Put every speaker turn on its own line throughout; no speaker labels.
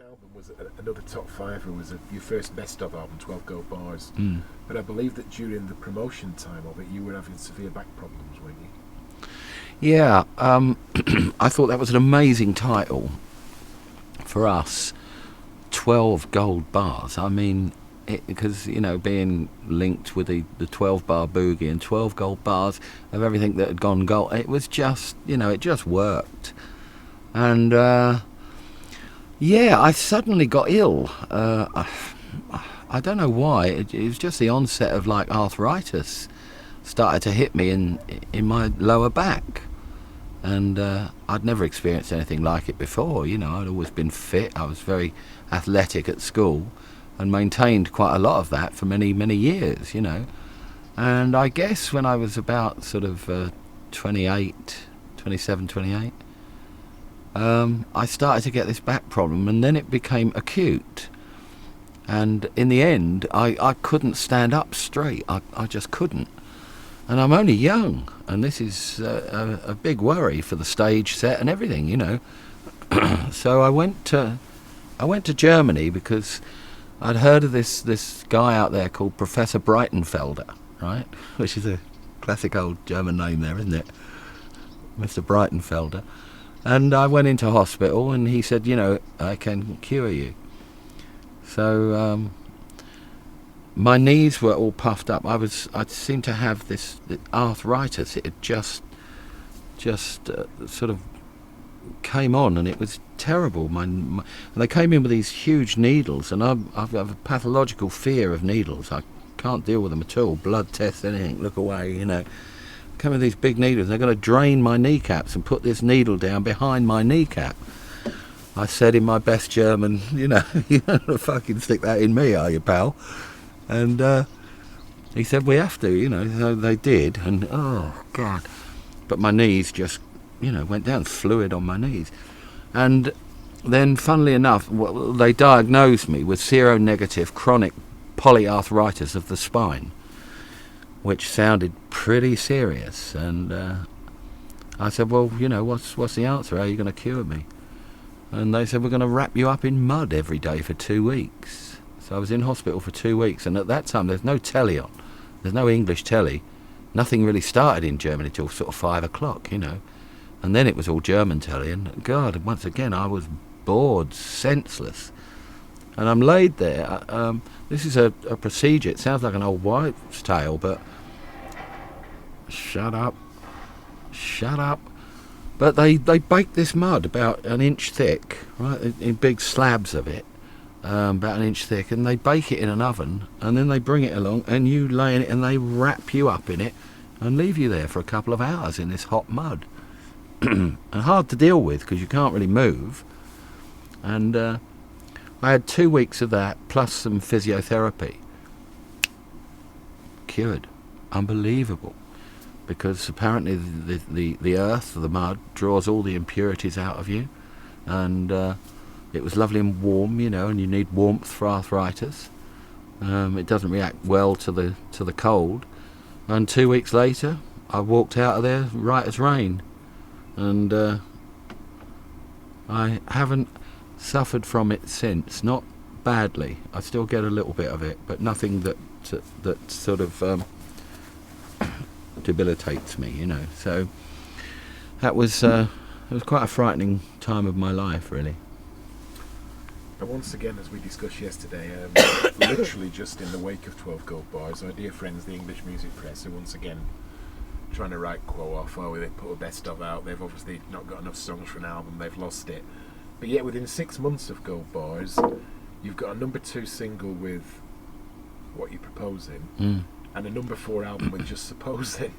album was another top fiver. Was your first best of album, 12 Gold Bars. But I believe that during the promotion time of it, you were having severe back problems, weren't you?
Yeah, I thought that was an amazing title for us. 12 gold bars. I mean, because, being linked with the 12 bar boogie and 12 gold bars of everything that had gone gold, it was just, it just worked. And, I suddenly got ill. I don't know why. It was just the onset of, arthritis started to hit me in my lower back. And I'd never experienced anything like it before. I'd always been fit. I was very athletic at school and maintained quite a lot of that for many, many years, And I guess when I was about sort of 27, 28, I started to get this back problem, and then it became acute. And in the end, I couldn't stand up straight. I just couldn't. And I'm only young, and this is a big worry for the stage set and everything, So I went to Germany because I'd heard of this guy out there called Professor Breitenfelder, right? Which is a classic old German name there, isn't it? Mr. Breitenfelder. And I went into hospital, and he said, I can cure you. So my knees were all puffed up. I seemed to have this arthritis. It had just sort of came on, and it was terrible. And they came in with these huge needles, and I have a pathological fear of needles. I can't deal with them at all. Blood tests, anything, look away, Come with these big needles. They're going to drain my kneecaps and put this needle down behind my kneecap. I said in my best German, you're not going to fucking stick that in me, are you, pal? And he said, we have to, so they did. And, oh, God. But my knees just, went down, fluid on my knees. And then, funnily enough, they diagnosed me with seronegative chronic polyarthritis of the spine, which sounded pretty serious. And I said, well, what's the answer? How are you going to cure me? And they said, we're going to wrap you up in mud every day for 2 weeks. So I was in hospital for 2 weeks, and at that time there's no telly on. There's no English telly. Nothing really started in Germany till sort of 5 o'clock, And then it was all German telly, and God, once again I was bored, senseless. And I'm laid there. This is a procedure. It sounds like an old wives' tale, but shut up. But they bake this mud about an inch thick, right, in big slabs of it, about an inch thick, and they bake it in an oven, and then they bring it along, and you lay in it, and they wrap you up in it, and leave you there for a couple of hours in this hot mud. And hard to deal with, because you can't really move. And I had 2 weeks of that, plus some physiotherapy. Cured. Unbelievable. Because apparently the earth, the mud, draws all the impurities out of you. And it was lovely and warm, and you need warmth for arthritis. It doesn't react well to the cold. And 2 weeks later, I walked out of there right as rain. And I haven't suffered from it since. Not badly. I still get a little bit of it, but nothing that sort of debilitates me, So that was it was quite a frightening time of my life, really.
And once again, as we discussed yesterday, literally just in the wake of 12 Gold Bars, our dear friends, the English Music Press, are once again trying to write Quo off. Oh, they put a best of out. They've obviously not got enough songs for an album. They've lost it. But yet, within 6 months of Gold Bars, you've got a number 2 single with What You're Proposing, and a number 4 album with Just Supposing.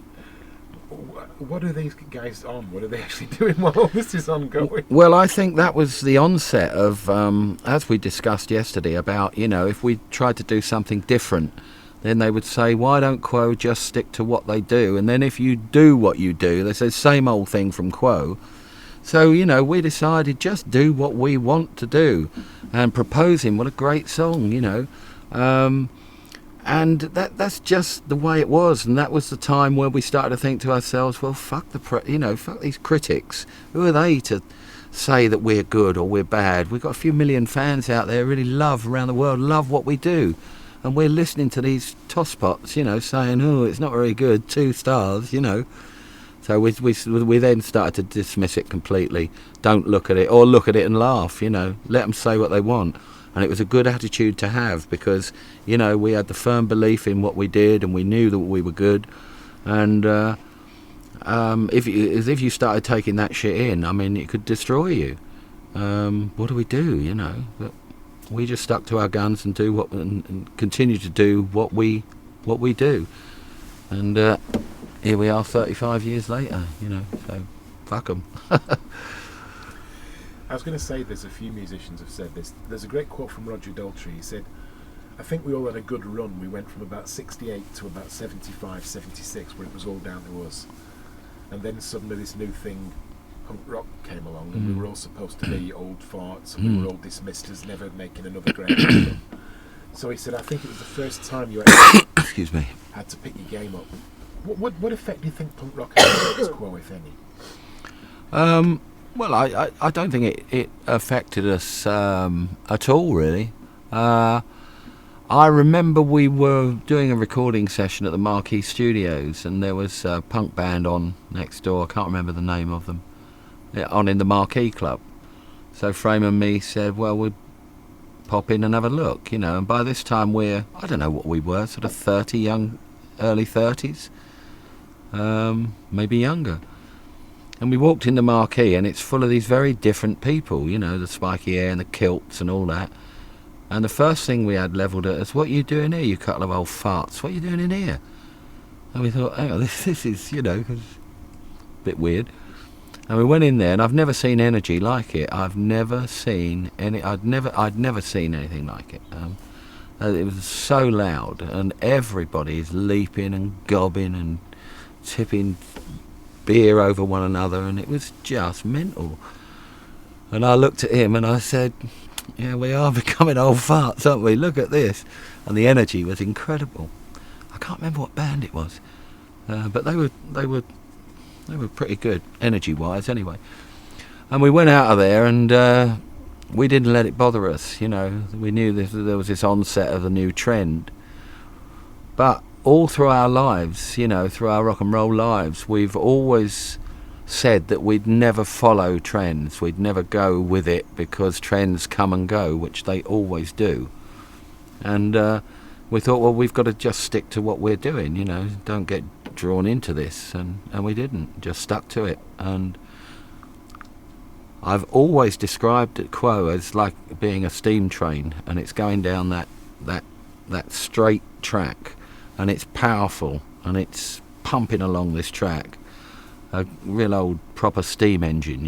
What are these guys on? What are they actually doing while all this is ongoing?
Well, I think that was the onset of, as we discussed yesterday, about, if we tried to do something different, then they would say, why don't Quo just stick to what they do? And then if you do what you do, they say, same old thing from Quo. So, we decided just do what we want to do. And Proposing, what a great song, And that's just the way it was. And that was the time where we started to think to ourselves, well, fuck fuck these critics. Who are they to say that we're good or we're bad. We've got a few million fans out there really love, around the world, love what we do. And we're listening to these tosspots, saying, oh, it's not very good, 2 stars, So we then started to dismiss it completely. Don't look at it, or look at it and laugh, Let them say what they want. And it was a good attitude to have because, we had the firm belief in what we did and we knew that we were good. And if you started taking that shit in, I mean, it could destroy you. What do we do, But we just stuck to our guns and and continue to do what we do. And here we are 35 years later, so fuck 'em.
I was going to say there's a few musicians have said this. There's a great quote from Roger Daltrey. He said, I think we all had a good run. We went from about 68 to about 75, 76, where it was all down to us. And then suddenly this new thing, punk rock, came along, and we were all supposed to be old farts, and we were all dismissed as never making another great album. So he said, I think it was the first time you actually
Excuse me.
had to pick your game up. What effect do you think punk rock had on its quo, if any?
Well, I don't think it affected us at all, really. I remember we were doing a recording session at the Marquee Studios, and there was a punk band on next door. I can't remember the name of them. On in the Marquee Club. So Frame and me said, well, we'd pop in and have a look, And by this time I don't know what we were, sort of 30, early 30s, maybe younger. And we walked in the Marquee, and it's full of these very different people, the spiky hair and the kilts and all that. And the first thing we had levelled at us, what are you doing here, you couple of old farts? What are you doing in here? And we thought, hang on, this is, a bit weird. And we went in there, and I've never seen energy like it. I'd never seen anything like it. It was so loud, and everybody's leaping and gobbing and tipping beer over one another, and it was just mental. And I looked at him and I said, yeah, we are becoming old farts, aren't we? Look at this. And the energy was incredible. I can't remember what band it was, but they were pretty good energy wise anyway. And we went out of there, and we didn't let it bother us. We knew there was this onset of a new trend. But all through our lives, through our rock and roll lives, we've always said that we'd never follow trends. We'd never go with it because trends come and go, which they always do. And we thought, well, we've got to just stick to what we're doing, don't get drawn into this. And we didn't, just stuck to it. And I've always described it, Quo, as like being a steam train, and it's going down that straight track. And it's powerful, and it's pumping along this track, a real old proper steam engine,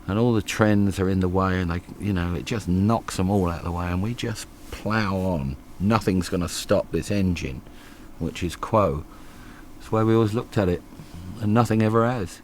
and all the trends are in the way, and it just knocks them all out of the way, and we just plough on. Nothing's going to stop this engine, which is Quo. That's why we always looked at it, and nothing ever has.